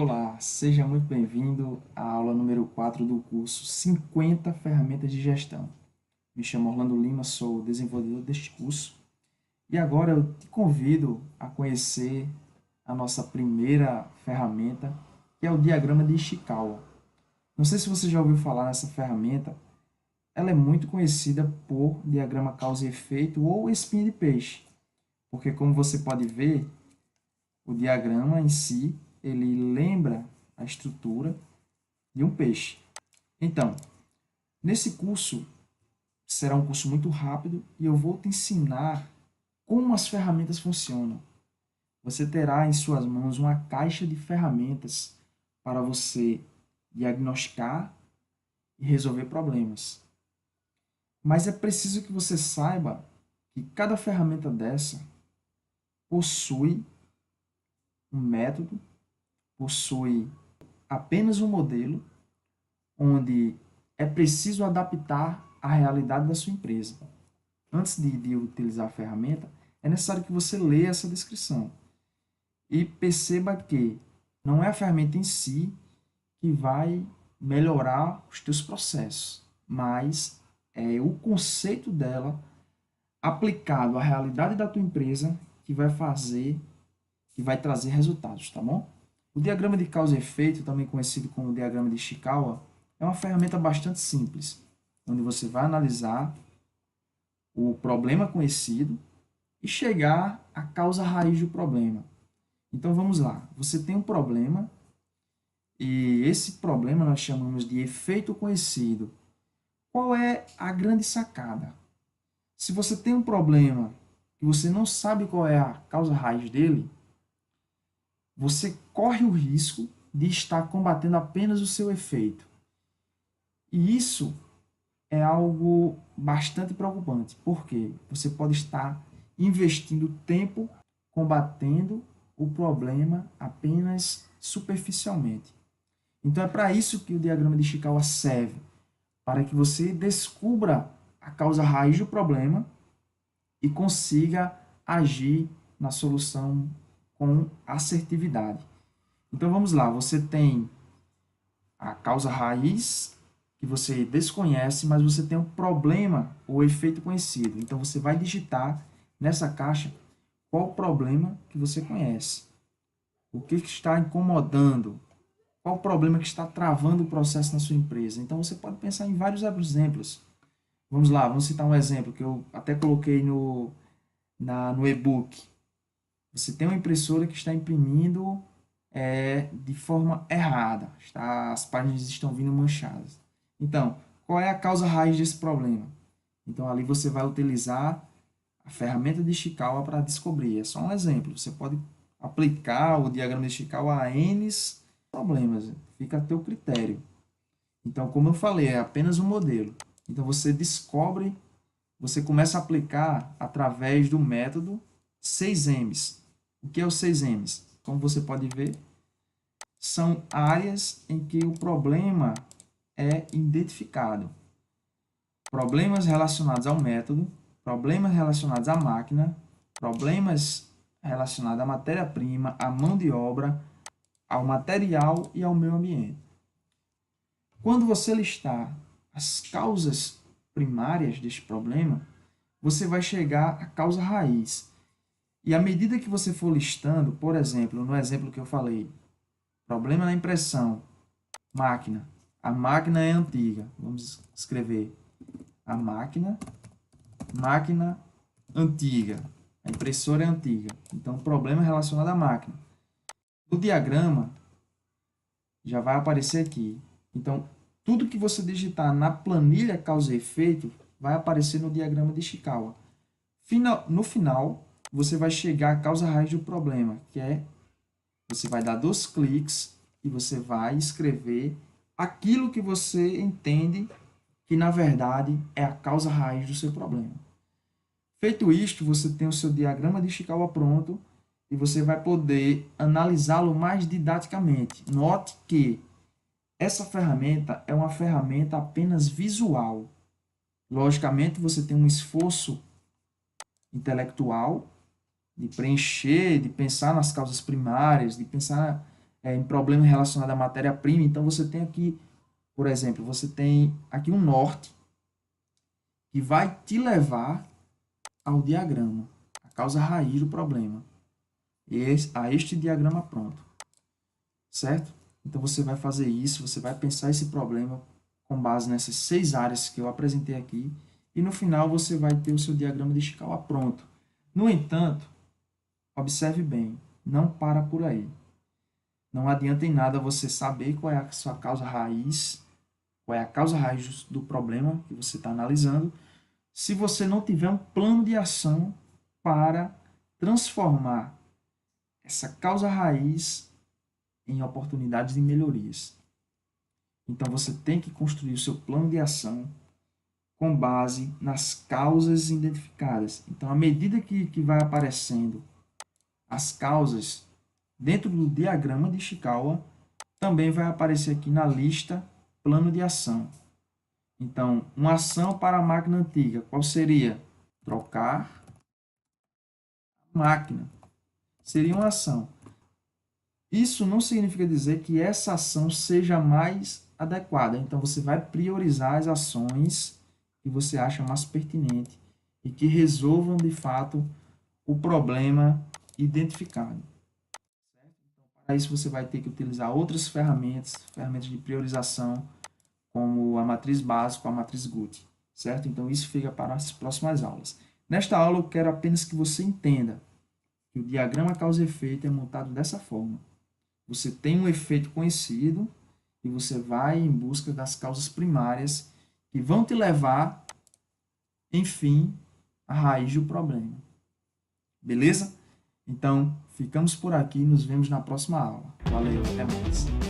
Olá, seja muito bem-vindo à aula número 4 do curso 50 Ferramentas de Gestão. Me chamo Orlando Lima, sou o desenvolvedor deste curso e agora eu te convido a conhecer a nossa primeira ferramenta, que é o diagrama de Ishikawa. Não sei se você já ouviu falar nessa ferramenta, ela é muito conhecida por diagrama causa e efeito ou espinha de peixe, porque como você pode ver, o diagrama em si, ele lembra a estrutura de um peixe. Então, nesse curso, será um curso muito rápido e eu vou te ensinar como as ferramentas funcionam. Você terá em suas mãos uma caixa de ferramentas para você diagnosticar e resolver problemas. Mas é preciso que você saiba que cada ferramenta dessa possui um método, possui apenas um modelo, onde é preciso adaptar à realidade da sua empresa. Antes de utilizar a ferramenta, é necessário que você leia essa descrição e perceba que não é a ferramenta em si que vai melhorar os teus processos, mas é o conceito dela aplicado à realidade da tua empresa que vai fazer, que vai trazer resultados, tá bom? O diagrama de causa e efeito, também conhecido como diagrama de Ishikawa, é uma ferramenta bastante simples, onde você vai analisar o problema conhecido e chegar à causa raiz do problema. Então vamos lá, você tem um problema e esse problema nós chamamos de efeito conhecido. Qual é a grande sacada? Se você tem um problema e você não sabe qual é a causa raiz dele, você corre o risco de estar combatendo apenas o seu efeito. E isso é algo bastante preocupante, porque você pode estar investindo tempo combatendo o problema apenas superficialmente. Então é para isso que o diagrama de Ishikawa serve, para que você descubra a causa raiz do problema e consiga agir na solução com assertividade. Então vamos lá, você tem a causa raiz que você desconhece, mas você tem um problema ou efeito conhecido. Então você vai digitar nessa caixa qual o problema que você conhece. O que está incomodando? Qual o problema que está travando o processo na sua empresa? Então você pode pensar em vários exemplos. Vamos lá, vamos citar um exemplo que eu até coloquei no e-book. Você tem uma impressora que está imprimindo de forma errada. As páginas estão vindo manchadas. Então, qual é a causa raiz desse problema? Então, ali você vai utilizar a ferramenta de Ishikawa para descobrir. É só um exemplo. Você pode aplicar o diagrama de Ishikawa a N problemas. Fica a teu critério. Então, como eu falei, é apenas um modelo. Então, você descobre, você começa a aplicar através do método 6Ms. O que é o 6Ms? Como você pode ver, são áreas em que o problema é identificado. Problemas relacionados ao método, problemas relacionados à máquina, problemas relacionados à matéria-prima, à mão de obra, ao material e ao meio ambiente. Quando você listar as causas primárias deste problema, você vai chegar à causa raiz. E à medida que você for listando, por exemplo, no exemplo que eu falei, problema na impressão, máquina. A máquina é antiga. Vamos escrever a máquina antiga. A impressora é antiga. Então, problema relacionado à máquina. No diagrama, já vai aparecer aqui. Então, tudo que você digitar na planilha causa e efeito vai aparecer no diagrama de Ishikawa. No final, você vai chegar à causa raiz do problema, que é, você vai dar 2 cliques e você vai escrever aquilo que você entende que, na verdade, é a causa raiz do seu problema. Feito isto, você tem o seu diagrama de Ishikawa pronto e você vai poder analisá-lo mais didaticamente. Note que essa ferramenta é uma ferramenta apenas visual. Logicamente, você tem um esforço intelectual de preencher, de pensar nas causas primárias, de pensar em problema relacionado à matéria-prima. Então, você tem aqui, por exemplo, você tem aqui um norte que vai te levar ao diagrama, a causa raiz do problema, a este diagrama pronto, certo? Então, você vai fazer isso, você vai pensar esse problema com base nessas 6 áreas que eu apresentei aqui, e no final você vai ter o seu diagrama de escala pronto. No entanto, observe bem, não para por aí. Não adianta em nada você saber qual é a sua causa raiz, qual é a causa raiz do problema que você está analisando, se você não tiver um plano de ação para transformar essa causa raiz em oportunidades de melhorias. Então, você tem que construir o seu plano de ação com base nas causas identificadas. Então, à medida que vai aparecendo as causas dentro do diagrama de Ishikawa, também vai aparecer aqui na lista plano de ação. Então, uma ação para a máquina antiga, qual seria? Trocar a máquina. Seria uma ação. Isso não significa dizer que essa ação seja mais adequada. Então, você vai priorizar as ações que você acha mais pertinente e que resolvam, de fato, o problema identificado. Certo? Então, para isso, você vai ter que utilizar outras ferramentas de priorização, como a matriz básica, a matriz Guth. Certo? Então, isso fica para as próximas aulas. Nesta aula, eu quero apenas que você entenda que o diagrama causa e efeito é montado dessa forma. Você tem um efeito conhecido e você vai em busca das causas primárias que vão te levar, enfim, à raiz do problema. Beleza? Então, ficamos por aqui e nos vemos na próxima aula. Valeu, até mais.